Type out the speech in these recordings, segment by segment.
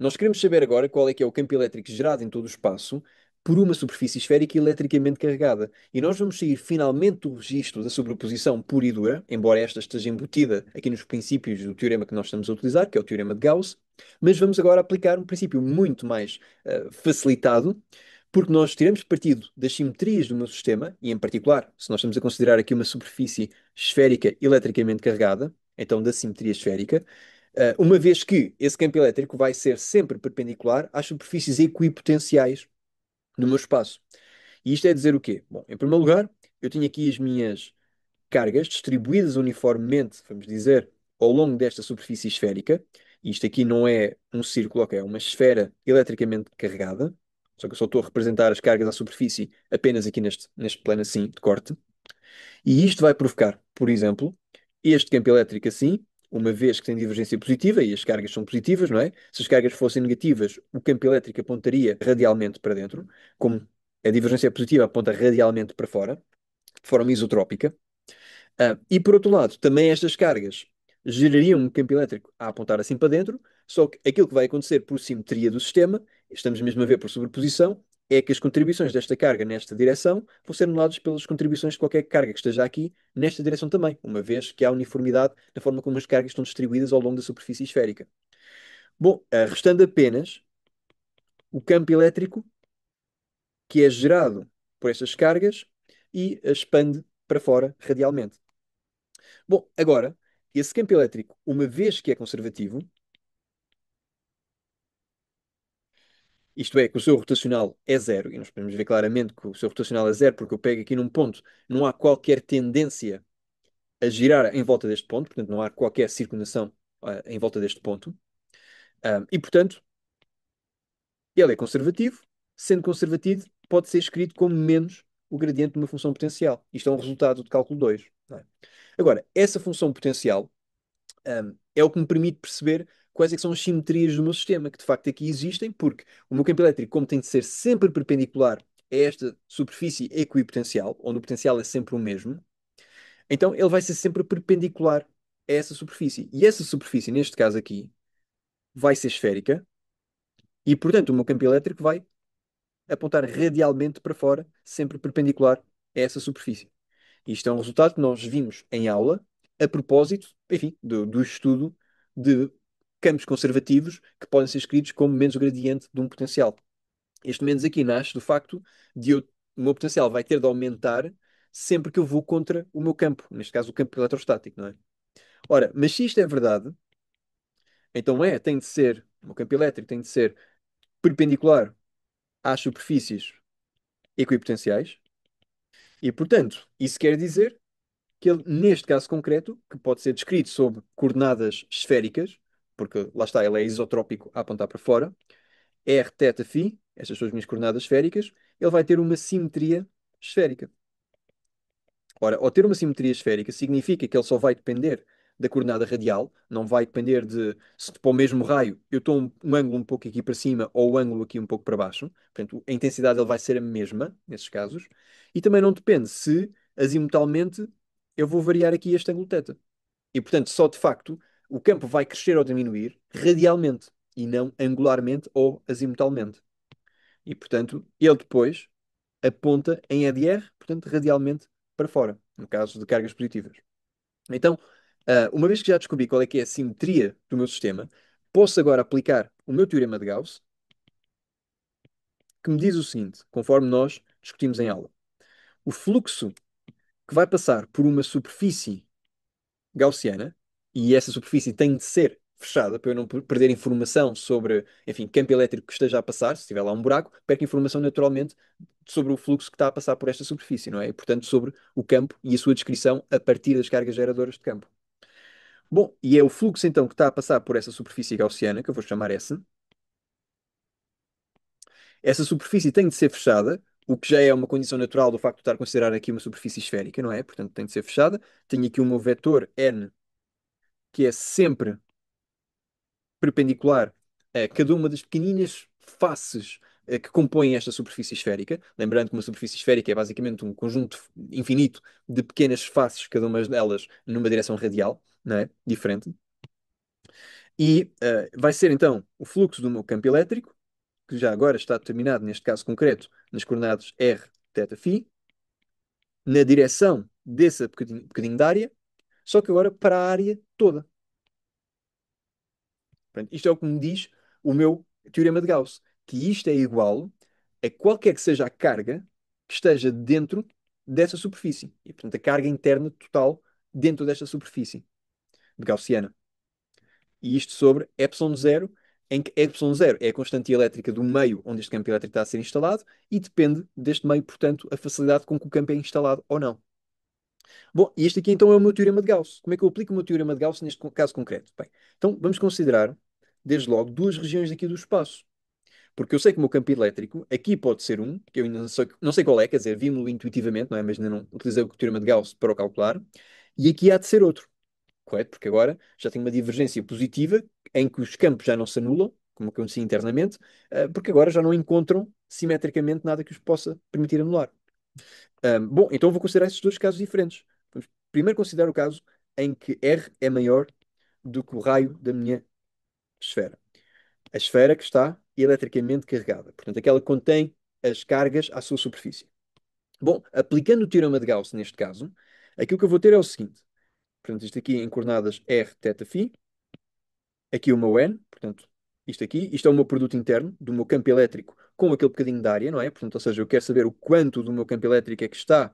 nós queremos saber agora qual é que é o campo elétrico gerado em todo o espaço por uma superfície esférica eletricamente carregada. E nós vamos sair finalmente do registro da sobreposição pura e dura, embora esta esteja embutida aqui nos princípios do teorema que nós estamos a utilizar, que é o teorema de Gauss, mas vamos agora aplicar um princípio muito mais facilitado, porque nós tiramos partido das simetrias do meu sistema, e em particular, se nós estamos a considerar aqui uma superfície esférica eletricamente carregada, então da simetria esférica, uma vez que esse campo elétrico vai ser sempre perpendicular às superfícies equipotenciais do meu espaço. E isto é dizer o quê? Bom, em primeiro lugar, eu tenho aqui as minhas cargas distribuídas uniformemente, vamos dizer, ao longo desta superfície esférica. Isto aqui não é um círculo, ok, é uma esfera eletricamente carregada. Só que eu só estou a representar as cargas à superfície apenas aqui neste plano assim de corte. E isto vai provocar, por exemplo, este campo elétrico assim, uma vez que tem divergência positiva e as cargas são positivas, não é? Se as cargas fossem negativas, o campo elétrico apontaria radialmente para dentro, como a divergência positiva aponta radialmente para fora, de forma isotrópica. E por outro lado, também estas cargas gerariam um campo elétrico a apontar assim para dentro, só que aquilo que vai acontecer por simetria do sistema, estamos mesmo a ver por sobreposição, é que as contribuições desta carga nesta direção vão ser anuladas pelas contribuições de qualquer carga que esteja aqui nesta direção também, uma vez que há uniformidade na forma como as cargas estão distribuídas ao longo da superfície esférica. Bom, restando apenas o campo elétrico que é gerado por estas cargas e expande para fora radialmente. Bom, agora, esse campo elétrico, uma vez que é conservativo, isto é, que o seu rotacional é zero, e nós podemos ver claramente que o seu rotacional é zero, porque eu pego aqui num ponto, não há qualquer tendência a girar em volta deste ponto, portanto, não há qualquer circulação em volta deste ponto. E, portanto, ele é conservativo. Sendo conservativo, pode ser escrito como menos o gradiente de uma função potencial. Isto é um resultado de cálculo 2. Não é? Agora, essa função potencial é o que me permite perceber quais é que são as simetrias do meu sistema, que de facto aqui existem, porque o meu campo elétrico, como tem de ser sempre perpendicular a esta superfície equipotencial, onde o potencial é sempre o mesmo, então ele vai ser sempre perpendicular a essa superfície. E essa superfície, neste caso aqui, vai ser esférica, e portanto o meu campo elétrico vai apontar radialmente para fora, sempre perpendicular a essa superfície. Isto é um resultado que nós vimos em aula, a propósito, enfim, do estudo de campos conservativos que podem ser escritos como menos o gradiente de um potencial. Este menos aqui nasce do facto de o meu potencial vai ter de aumentar sempre que eu vou contra o meu campo, neste caso o campo eletrostático, não é? Ora, mas se isto é verdade, então tem de ser, o meu campo elétrico tem de ser perpendicular às superfícies equipotenciais, e portanto, isso quer dizer que ele, neste caso concreto, que pode ser descrito sob coordenadas esféricas, porque lá está, ele é isotrópico a apontar para fora, r θ φ, estas são as minhas coordenadas esféricas, ele vai ter uma simetria esférica. Ora, ao ter uma simetria esférica, significa que ele só vai depender da coordenada radial, não vai depender de se para o mesmo raio eu estou um ângulo um pouco aqui para cima ou o ângulo aqui um pouco para baixo. Portanto, a intensidade ele vai ser a mesma nesses casos. E também não depende se azimutalmente eu vou variar aqui este ângulo θ. E, portanto, só de facto o campo vai crescer ou diminuir radialmente e não angularmente ou azimutalmente. E, portanto, ele depois aponta em EDR, portanto, radialmente para fora, no caso de cargas positivas. Então, uma vez que já descobri qual é que é a simetria do meu sistema, posso agora aplicar o meu teorema de Gauss, que me diz o seguinte, conforme nós discutimos em aula. O fluxo que vai passar por uma superfície gaussiana, e essa superfície tem de ser fechada para eu não perder informação sobre, enfim, campo elétrico que esteja a passar, se tiver lá um buraco, perco informação naturalmente sobre o fluxo que está a passar por esta superfície, não é? E, portanto, sobre o campo e a sua descrição a partir das cargas geradoras de campo. Bom, e é o fluxo então que está a passar por essa superfície gaussiana, que eu vou chamar S. Essa superfície tem de ser fechada, o que já é uma condição natural do facto de estar a considerar aqui uma superfície esférica, não é? Portanto, tem de ser fechada. Tenho aqui o meu vetor N, que é sempre perpendicular a cada uma das pequeninas faces que compõem esta superfície esférica. Lembrando que uma superfície esférica é basicamente um conjunto infinito de pequenas faces, cada uma delas numa direção radial, não é? Diferente. E vai ser então o fluxo do meu campo elétrico, que já agora está determinado, neste caso concreto, nas coordenadas r, θ, na direção desse bocadinho de área, só que agora para a área toda. Portanto, isto é o que me diz o meu teorema de Gauss, que isto é igual a qualquer que seja a carga que esteja dentro dessa superfície. E, portanto, a carga interna total dentro desta superfície de gaussiana. E isto sobre ε0, em que ε0 é a constante elétrica do meio onde este campo elétrico está a ser instalado e depende deste meio, portanto, a facilidade com que o campo é instalado ou não. Bom, e este aqui então é o meu teorema de Gauss. Como é que eu aplico o meu teorema de Gauss neste caso concreto? Bem, então vamos considerar, desde logo, duas regiões aqui do espaço. Porque eu sei que o meu campo elétrico aqui pode ser um, que eu ainda não sei qual é, quer dizer, vimos-lo intuitivamente, não é? Mas ainda não utilizei o teorema de Gauss para o calcular. E aqui há de ser outro, correto? Porque agora já tenho uma divergência positiva em que os campos já não se anulam, como acontecia internamente, porque agora já não encontram simetricamente nada que os possa permitir anular. Bom, então vou considerar esses dois casos diferentes. Vamos primeiro considerar o caso em que R é maior do que o raio da minha esfera. A esfera que está eletricamente carregada. Portanto, aquela que contém as cargas à sua superfície. Bom, aplicando o teorema de Gauss neste caso, aquilo que eu vou ter é o seguinte. Portanto, isto aqui em coordenadas R, θ, aqui o meu N, portanto, isto aqui, isto é o meu produto interno do meu campo elétrico com aquele bocadinho de área, não é? Portanto, ou seja, eu quero saber o quanto do meu campo elétrico é que está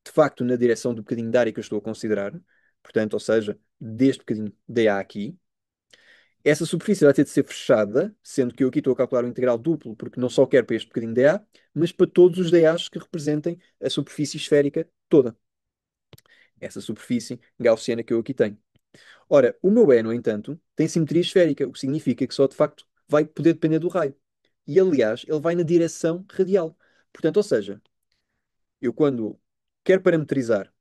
de facto na direção do bocadinho de área que eu estou a considerar. Portanto, ou seja, deste bocadinho de A aqui. Essa superfície vai ter de ser fechada, sendo que eu aqui estou a calcular o integral duplo, porque não só quero para este bocadinho de A, mas para todos os dAs que representem a superfície esférica toda. Essa superfície gaussiana que eu aqui tenho. Ora, o meu E, no entanto, tem simetria esférica, o que significa que só de facto vai poder depender do raio. E aliás, ele vai na direção radial. Portanto, ou seja, eu quando quero parametrizar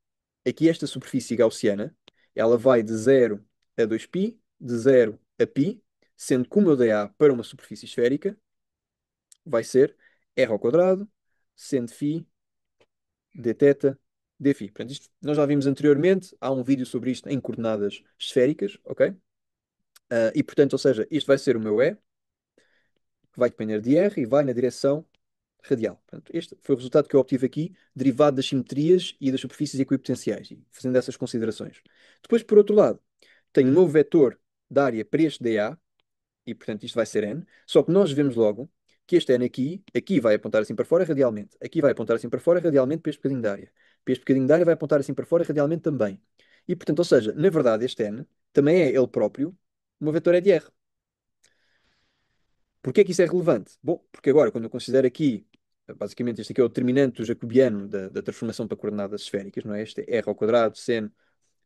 aqui esta superfície gaussiana, ela vai de 0 a 2π, de 0 a π, sendo que o meu dA para uma superfície esférica vai ser r ao quadrado, seno φ, dθ, dφ. Portanto, isto nós já vimos anteriormente, há um vídeo sobre isto em coordenadas esféricas, ok? E portanto, ou seja, isto vai ser o meu E, que vai depender de R e vai na direção radial. Portanto, este foi o resultado que eu obtive aqui, derivado das simetrias e das superfícies equipotenciais, e fazendo essas considerações. Depois, por outro lado, tenho o meu vetor da área para este dA, e portanto isto vai ser n, só que nós vemos logo que este n aqui vai apontar assim para fora radialmente, aqui vai apontar assim para fora radialmente para este bocadinho de área. Para este bocadinho de área vai apontar assim para fora radialmente também. E portanto, ou seja, na verdade este n também é ele próprio uma vetor E de R. Porquê é que isso é relevante? Bom, porque agora, quando eu considero aqui, basicamente este aqui é o determinante jacobiano da transformação para coordenadas esféricas, não é? Este é r ao quadrado seno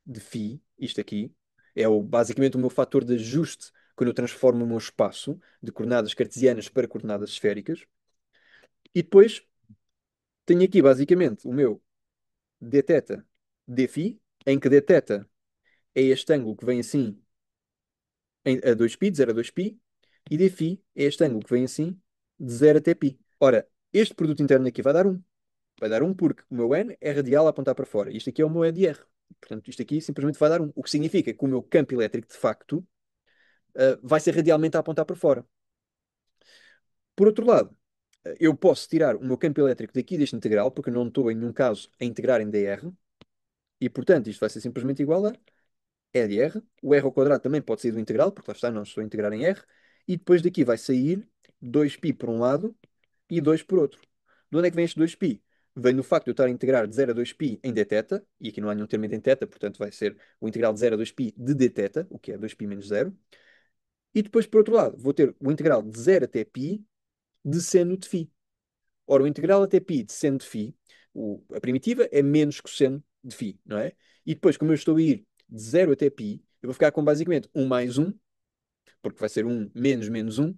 de φ, isto aqui, é basicamente o meu fator de ajuste quando eu transformo o meu espaço de coordenadas cartesianas para coordenadas esféricas. E depois tenho aqui basicamente o meu dθ dφ, em que dθ é este ângulo que vem assim a 2π, de 0 a 2π, e dφ é este ângulo que vem assim de 0 até π. Ora, este produto interno aqui vai dar 1. Vai dar 1 porque o meu n é radial a apontar para fora. Isto aqui é o meu E de R. Portanto, isto aqui simplesmente vai dar 1. O que significa que o meu campo elétrico, de facto, vai ser radialmente a apontar para fora. Por outro lado, eu posso tirar o meu campo elétrico daqui deste integral, porque eu não estou em nenhum caso a integrar em dr, e portanto isto vai ser simplesmente igual a E de R. O R ao quadrado também pode sair do integral, porque lá está, não estou a integrar em R, e depois daqui vai sair 2π por um lado e 2 por outro. De onde é que vem este 2π? Vem do facto de eu estar a integrar de 0 a 2π em dθ, e aqui não há nenhum termo em dθ, portanto vai ser o integral de 0 a 2π de dθ, o que é 2π menos 0. E depois, por outro lado, vou ter o integral de 0 até π de seno de φ. Ora, o integral até π de seno de φ, a primitiva é menos cosseno de φ, não é? E depois, como eu estou a ir de 0 até π, eu vou ficar com basicamente 1 mais 1, porque vai ser 1 menos menos 1,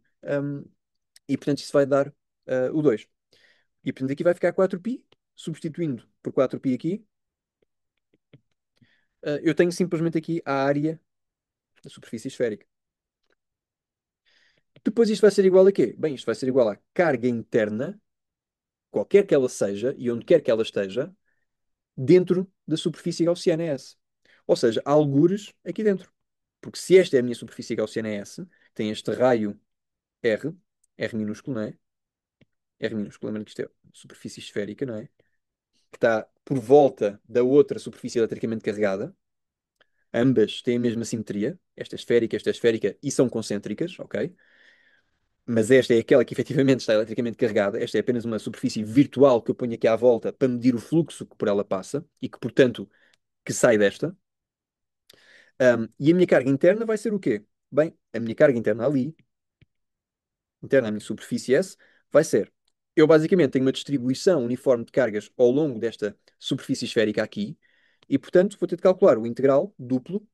e portanto isso vai dar o 2. E portanto aqui vai ficar 4π, substituindo por 4π aqui, eu tenho simplesmente aqui a área da superfície esférica. Depois isto vai ser igual a quê? Bem, isto vai ser igual à carga interna, qualquer que ela seja e onde quer que ela esteja, dentro da superfície gaussiana é essa. Ou seja, há algures aqui dentro. Porque se esta é a minha superfície gaussiana S, tem este raio R, R minúsculo, não é? R minúsculo, lembrando que isto é superfície esférica, não é? Que está por volta da outra superfície eletricamente carregada. Ambas têm a mesma simetria. Esta é esférica e são concêntricas, ok? Mas esta é aquela que efetivamente está eletricamente carregada. Esta é apenas uma superfície virtual que eu ponho aqui à volta para medir o fluxo que por ela passa e que, portanto, que sai desta. E a minha carga interna vai ser o quê? Bem, a minha carga interna ali, interna à minha superfície S, vai ser. Eu basicamente tenho uma distribuição uniforme de cargas ao longo desta superfície esférica aqui e, portanto, vou ter de calcular o integral duplo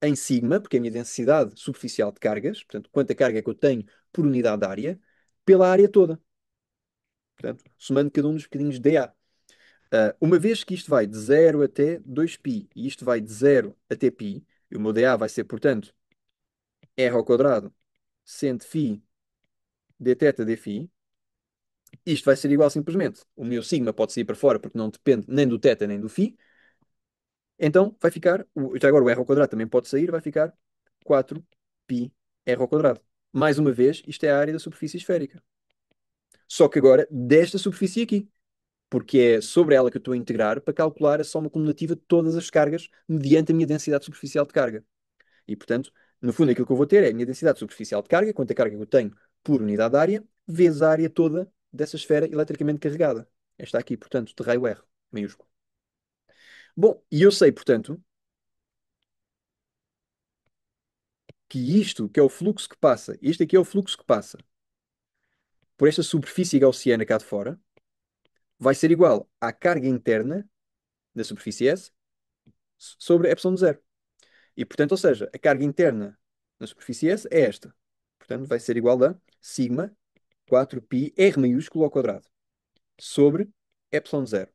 em sigma, porque é a minha densidade superficial de cargas, portanto, quanta carga é que eu tenho por unidade de área, pela área toda. Portanto, somando cada um dos bocadinhos de dA. Uma vez que isto vai de 0 até 2π e isto vai de 0 até π, e o meu dA vai ser, portanto, r ao quadrado seno φ dθ dφ, isto vai ser igual simplesmente. O meu sigma pode sair para fora porque não depende nem do θ nem do φ. Então vai ficar, já agora o r ao quadrado também pode sair, vai ficar 4π r ao quadrado. Mais uma vez, isto é a área da superfície esférica. Só que agora desta superfície aqui. Porque é sobre ela que eu estou a integrar para calcular a soma cumulativa de todas as cargas mediante a minha densidade superficial de carga. E, portanto, no fundo, aquilo que eu vou ter é a minha densidade superficial de carga, quanta carga que eu tenho por unidade de área, vezes a área toda dessa esfera eletricamente carregada. Esta aqui, portanto, de raio R, maiúsculo. Bom, e eu sei, portanto, que isto, que é o fluxo que passa, este aqui é o fluxo que passa por esta superfície gaussiana cá de fora, vai ser igual à carga interna da superfície S sobre epsilon zero. E, portanto, ou seja, a carga interna na superfície S é esta. Portanto, vai ser igual a sigma 4π R maiúsculo ao quadrado sobre epsilon zero.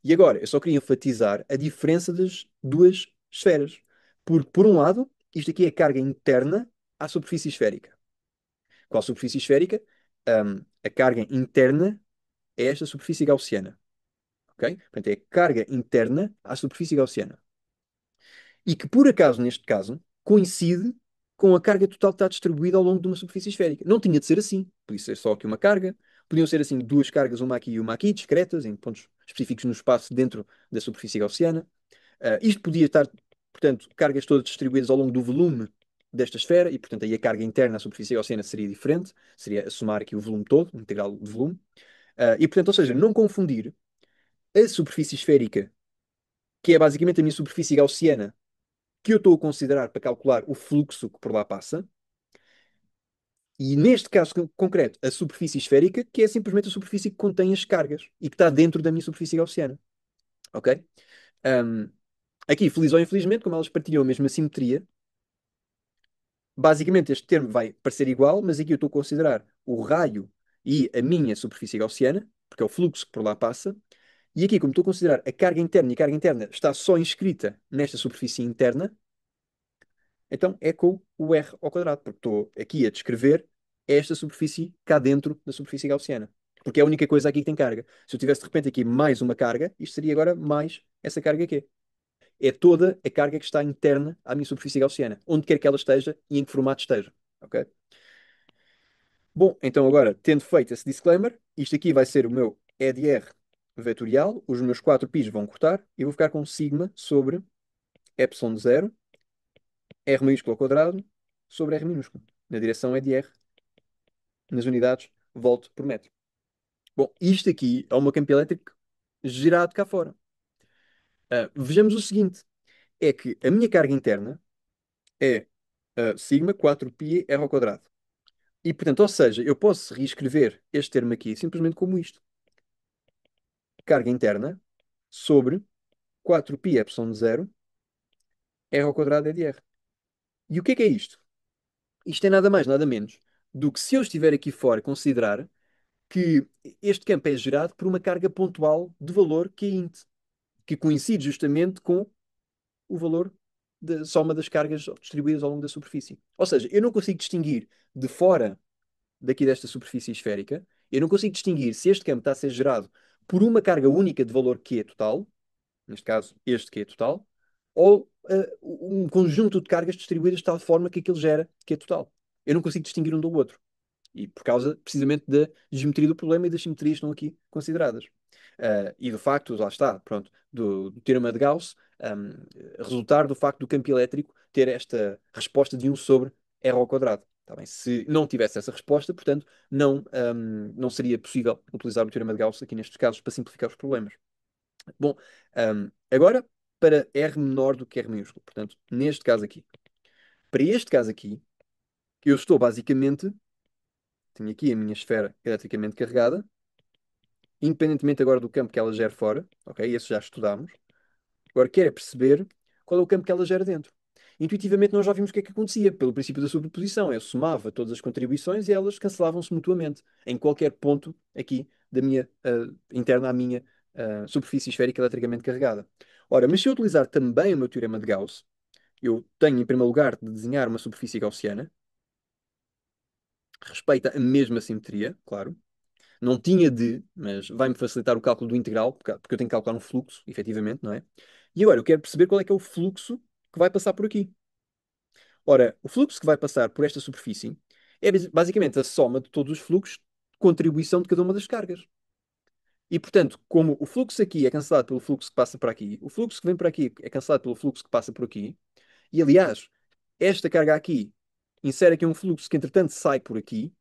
E agora, eu só queria enfatizar a diferença das duas esferas. Porque, por um lado, isto aqui é a carga interna à superfície esférica. Qual superfície esférica? A carga interna é esta superfície gaussiana. Ok? Portanto, é a carga interna à superfície gaussiana. E que, por acaso, neste caso, coincide com a carga total que está distribuída ao longo de uma superfície esférica. Não tinha de ser assim. Podia ser só aqui uma carga. Podiam ser assim duas cargas, uma aqui e uma aqui, discretas, em pontos específicos no espaço dentro da superfície gaussiana. Isto podia estar, portanto, cargas todas distribuídas ao longo do volume desta esfera e, portanto, aí a carga interna à superfície gaussiana seria diferente. Seria a somar aqui o volume todo, o integral de volume. E, portanto, ou seja, não confundir a superfície esférica, que é basicamente a minha superfície gaussiana, que eu estou a considerar para calcular o fluxo que por lá passa, e neste caso concreto, a superfície esférica, que é simplesmente a superfície que contém as cargas e que está dentro da minha superfície gaussiana. Ok? Um, Aqui, feliz ou infelizmente, como elas partilham a mesma simetria, basicamente este termo vai parecer igual, mas aqui eu estou a considerar o raio e a minha superfície gaussiana, porque é o fluxo que por lá passa, e aqui, como estou a considerar a carga interna e a carga interna está só inscrita nesta superfície interna, então é com o R ao quadrado, porque estou aqui a descrever esta superfície cá dentro da superfície gaussiana. Porque é a única coisa aqui que tem carga. Se eu tivesse de repente aqui mais uma carga, isto seria agora mais essa carga aqui. É toda a carga que está interna à minha superfície gaussiana, onde quer que ela esteja e em que formato esteja. Ok? Bom, então agora, tendo feito esse disclaimer, isto aqui vai ser o meu EDR vetorial, os meus 4 π's vão cortar e vou ficar com sigma sobre epsilon zero R maiúsculo ao quadrado sobre R minúsculo. Na direção é de R, nas unidades, volt por metro. Bom, isto aqui é uma campo elétrico gerado cá fora. Vejamos o seguinte: é que a minha carga interna é sigma 4π R ao quadrado. E, portanto, ou seja, eu posso reescrever este termo aqui simplesmente como isto. Carga interna sobre 4π epsilon zero R ao quadrado é de R. E o que é isto? Isto é nada mais, nada menos do que se eu estiver aqui fora considerar que este campo é gerado por uma carga pontual de valor que é int, que coincide justamente com o valor da soma das cargas distribuídas ao longo da superfície. Ou seja, eu não consigo distinguir de fora daqui desta superfície esférica, eu não consigo distinguir se este campo está a ser gerado por uma carga única de valor Q total, neste caso este Q total, ou um conjunto de cargas distribuídas de tal forma que aquilo gera que é total. Eu não consigo distinguir um do outro. E por causa, precisamente, da geometria do problema e das simetrias que estão aqui consideradas. E do facto, lá está, pronto, do teorema de Gauss, resultar do facto do campo elétrico ter esta resposta de 1 sobre r ao quadrado. Tá bem? Se não tivesse essa resposta, portanto, não seria possível utilizar o teorema de Gauss aqui nestes casos para simplificar os problemas. Bom, agora para R menor do que R maiúsculo. Portanto, neste caso aqui. Para este caso aqui, eu estou basicamente, tenho aqui a minha esfera eletricamente carregada, independentemente agora do campo que ela gera fora, ok? Esse já estudámos. Agora quero é perceber qual é o campo que ela gera dentro. Intuitivamente nós já vimos o que é que acontecia, pelo princípio da sobreposição. Eu somava todas as contribuições e elas cancelavam-se mutuamente, em qualquer ponto aqui da minha, interna à minha superfície esférica eletricamente carregada. Ora, mas se eu utilizar também o meu teorema de Gauss, eu tenho em primeiro lugar de desenhar uma superfície gaussiana, respeita a mesma simetria, claro. Não tinha de, mas vai-me facilitar o cálculo do integral, porque eu tenho que calcular um fluxo, efetivamente, não é? E agora eu quero perceber qual é que é o fluxo que vai passar por aqui. Ora, o fluxo que vai passar por esta superfície é basicamente a soma de todos os fluxos de contribuição de cada uma das cargas. E, portanto, como o fluxo aqui é cancelado pelo fluxo que passa por aqui, o fluxo que vem por aqui é cancelado pelo fluxo que passa por aqui, e aliás, esta carga aqui insere aqui um fluxo que entretanto sai por aqui,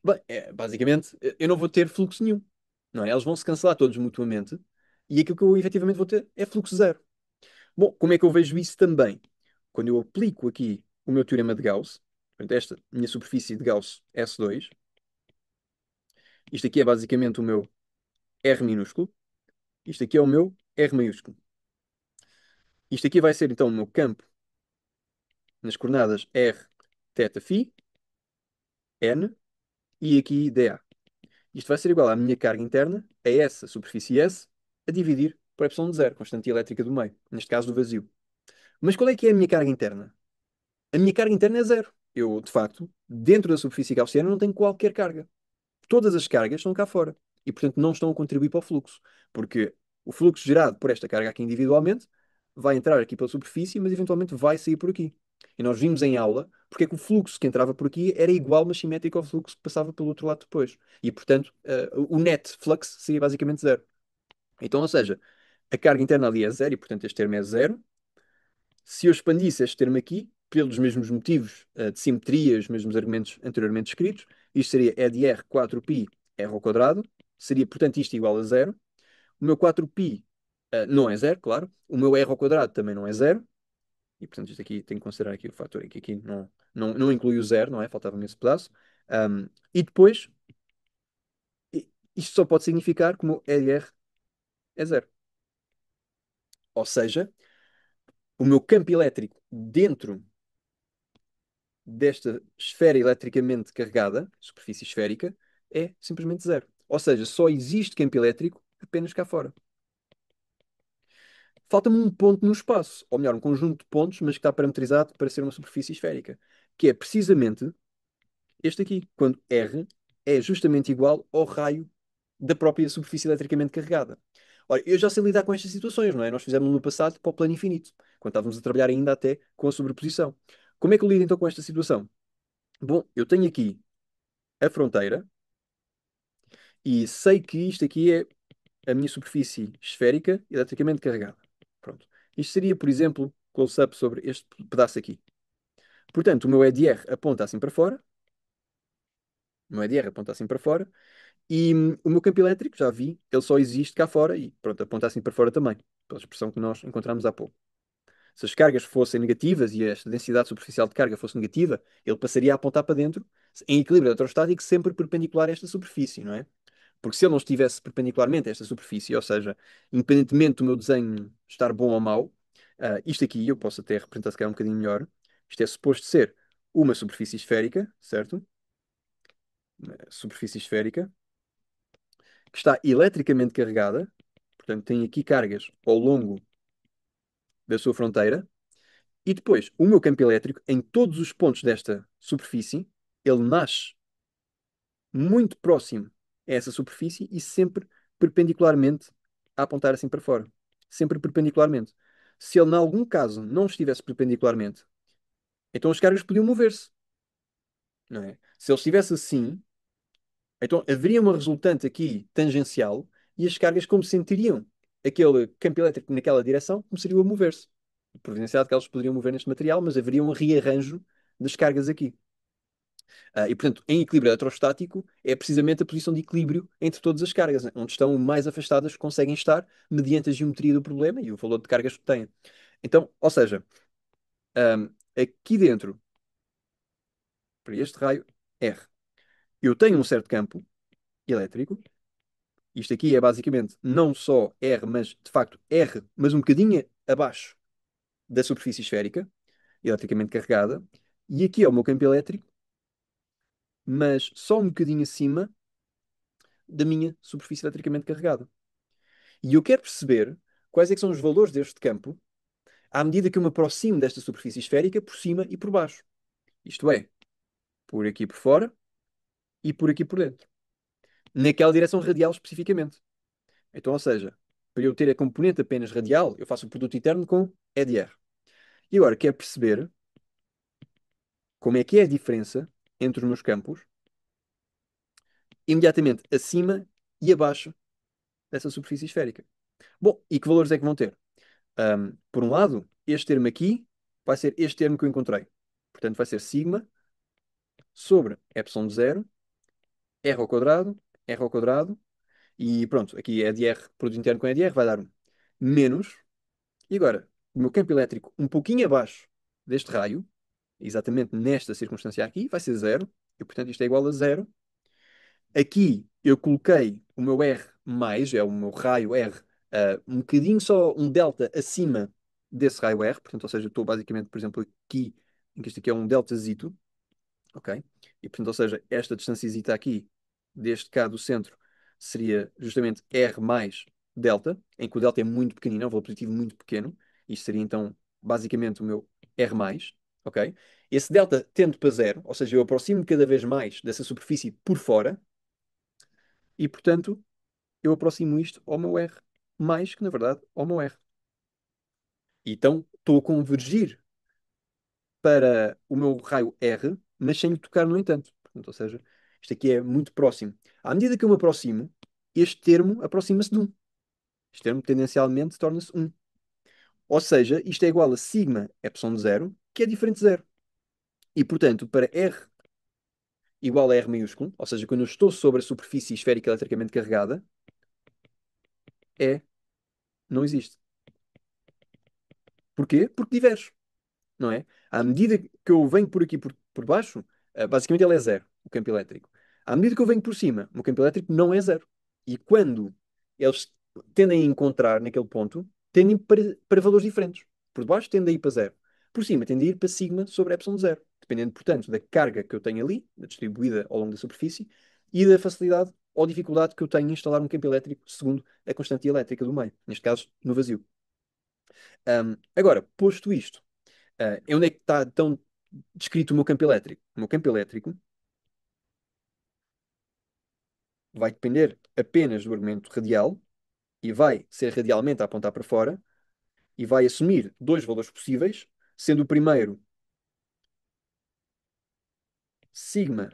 bem, basicamente eu não vou ter fluxo nenhum. Não é? Eles vão se cancelar todos mutuamente e aquilo que eu efetivamente vou ter é fluxo zero. Bom, como é que eu vejo isso também? Quando eu aplico aqui o meu teorema de Gauss, portanto, esta minha superfície de Gauss S2, isto aqui é basicamente o meu R minúsculo, isto aqui é o meu R maiúsculo. Isto aqui vai ser então o meu campo nas coordenadas R, θ, φ, N e aqui dA. Isto vai ser igual à minha carga interna, a essa superfície S, a dividir por epsilon de zero, constante elétrica do meio, neste caso do vazio. Mas qual é que é a minha carga interna? A minha carga interna é zero. Eu, de facto, dentro da superfície gaussiana não tenho qualquer carga. Todas as cargas estão cá fora. E, portanto, não estão a contribuir para o fluxo. Porque o fluxo gerado por esta carga aqui individualmente vai entrar aqui pela superfície, mas eventualmente vai sair por aqui. E nós vimos em aula porque é que o fluxo que entrava por aqui era igual, mas simétrico ao fluxo que passava pelo outro lado depois. E, portanto, o net flux seria basicamente zero. Então, ou seja, a carga interna ali é zero e, portanto, este termo é zero. Se eu expandisse este termo aqui, pelos mesmos motivos de simetria, os mesmos argumentos anteriormente descritos, isto seria E de R 4π R ao quadrado, seria, portanto, isto igual a zero. O meu 4π não é zero, claro. O meu R ao quadrado também não é zero. E, portanto, isto aqui tem que considerar aqui o fator que aqui não inclui o zero, não é? Faltava-me esse pedaço. E depois, isto só pode significar que o meu E de R é zero. Ou seja, o meu campo elétrico dentro desta esfera eletricamente carregada, superfície esférica, é simplesmente zero. Ou seja, só existe campo elétrico apenas cá fora. Falta-me um ponto no espaço, ou melhor, um conjunto de pontos, mas que está parametrizado para ser uma superfície esférica, que é precisamente este aqui, quando R é justamente igual ao raio da própria superfície eletricamente carregada. Ora, eu já sei lidar com estas situações, não é? Nós fizemos no passado para o plano infinito, quando estávamos a trabalhar ainda até com a sobreposição. Como é que eu lido então com esta situação? Bom, eu tenho aqui a fronteira e sei que isto aqui é a minha superfície esférica eletricamente carregada. Pronto. Isto seria, por exemplo, close-up sobre este pedaço aqui. Portanto, o meu EDR aponta assim para fora. O meu EDR aponta assim para fora. E o meu campo elétrico, já vi, ele só existe cá fora e pronto, aponta assim para fora também, pela expressão que nós encontramos há pouco. Se as cargas fossem negativas e esta densidade superficial de carga fosse negativa, ele passaria a apontar para dentro, em equilíbrio eletrostático, sempre perpendicular a esta superfície, não é? Porque se ele não estivesse perpendicularmente a esta superfície, ou seja, independentemente do meu desenho estar bom ou mau, isto aqui eu posso até representar se calhar um bocadinho melhor. Isto é suposto ser uma superfície esférica, certo? Uma superfície esférica, que está eletricamente carregada, portanto tem aqui cargas ao longo da sua fronteira, e depois o meu campo elétrico, em todos os pontos desta superfície, ele nasce muito próximo a essa superfície e sempre perpendicularmente a apontar assim para fora. Sempre perpendicularmente. Se ele, em algum caso, não estivesse perpendicularmente, então as cargas podiam mover-se, não é? Se ele estivesse assim, então haveria uma resultante aqui tangencial e as cargas, como sentiriam aquele campo elétrico naquela direção, começariam a mover-se. Providenciado que elas poderiam mover neste material, mas haveria um rearranjo das cargas aqui. E, portanto, em equilíbrio eletrostático é precisamente a posição de equilíbrio entre todas as cargas, né? Onde estão mais afastadas conseguem estar mediante a geometria do problema e o valor de cargas que têm. Então, ou seja, aqui dentro, para este raio R, eu tenho um certo campo elétrico. Isto aqui é basicamente não só R, mas de facto R, mas um bocadinho abaixo da superfície esférica, eletricamente carregada. E aqui é o meu campo elétrico, mas só um bocadinho acima da minha superfície eletricamente carregada. E eu quero perceber quais é que são os valores deste campo à medida que eu me aproximo desta superfície esférica por cima e por baixo. Isto é, por aqui por fora e por aqui por dentro. Naquela direção radial especificamente. Então, ou seja, para eu ter a componente apenas radial, eu faço o produto interno com E de R. E agora quero perceber como é que é a diferença entre os meus campos imediatamente acima e abaixo dessa superfície esférica. Bom, e que valores é que vão ter? Por um lado, este termo aqui vai ser este termo que eu encontrei. Portanto, vai ser sigma sobre epsilon de zero, r ao quadrado, e pronto, aqui é de R, produto interno com E de R, vai dar um menos. E agora, o meu campo elétrico um pouquinho abaixo deste raio, exatamente nesta circunstância aqui, vai ser zero, e portanto isto é igual a zero. Aqui eu coloquei o meu R mais, é o meu raio R, um bocadinho só, um delta acima desse raio R, portanto, ou seja, eu estou basicamente, por exemplo, aqui, em que isto aqui é um deltazito, ok? E portanto, ou seja, esta distância aqui, deste cá do centro, seria justamente R mais delta, em que o delta é muito pequenino, é um valor positivo muito pequeno, isto seria então basicamente o meu R mais, ok? Esse delta tende para zero, ou seja, eu aproximo cada vez mais dessa superfície por fora, e portanto eu aproximo isto ao meu R, mais que na verdade ao meu R. Então estou a convergir para o meu raio R, mas sem lhe tocar no entanto. Portanto, ou seja, isto aqui é muito próximo. À medida que eu me aproximo, este termo aproxima-se de 1. Este termo tendencialmente torna-se 1. Ou seja, isto é igual a sigma epsilon de zero, que é diferente de zero. E portanto, para R igual a R maiúsculo, ou seja, quando eu estou sobre a superfície esférica eletricamente carregada, não existe. Porquê? Porque diverge. Não é? À medida que eu venho por aqui por baixo, basicamente ele é zero, o campo elétrico. À medida que eu venho por cima, o campo elétrico não é zero. E quando eles tendem a encontrar naquele ponto, tendem para valores diferentes. Por baixo tende a ir para zero. Por cima tende a ir para sigma sobre epsilon de zero. Dependendo, portanto, da carga que eu tenho ali, distribuída ao longo da superfície, e da facilidade ou dificuldade que eu tenho em instalar um campo elétrico segundo a constante elétrica do meio. Neste caso, no vazio. Agora, posto isto, onde é que está então descrito o meu campo elétrico? O meu campo elétrico vai depender apenas do argumento radial e vai ser radialmente a apontar para fora e vai assumir dois valores possíveis, sendo o primeiro sigma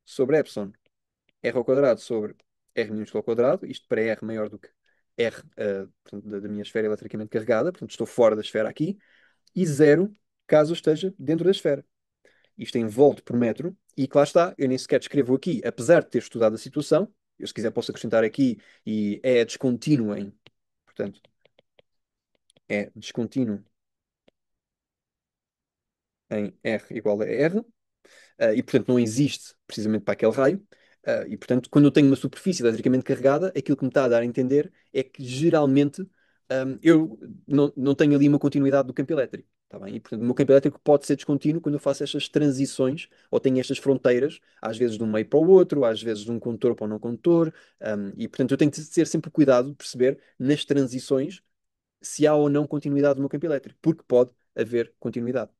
sobre epsilon r ao quadrado sobre r minúsculo ao quadrado, isto para r maior do que r, portanto, da minha esfera eletricamente carregada, portanto estou fora da esfera aqui, e zero caso eu esteja dentro da esfera. Isto em volt por metro, e que lá está, eu nem sequer descrevo aqui, apesar de ter estudado a situação, eu se quiser posso acrescentar aqui, e é descontínuo em, portanto, é descontínuo em R igual a R, e portanto não existe precisamente para aquele raio, e portanto quando eu tenho uma superfície eletricamente carregada, aquilo que me está a dar a entender é que geralmente eu não tenho ali uma continuidade do campo elétrico. Tá bem? E, portanto, o meu campo elétrico pode ser descontínuo quando eu faço estas transições ou tenho estas fronteiras, às vezes de um meio para o outro, às vezes de um condutor para um não condutor, e portanto eu tenho que ter sempre cuidado de perceber nas transições se há ou não continuidade do meu campo elétrico, porque pode haver continuidade.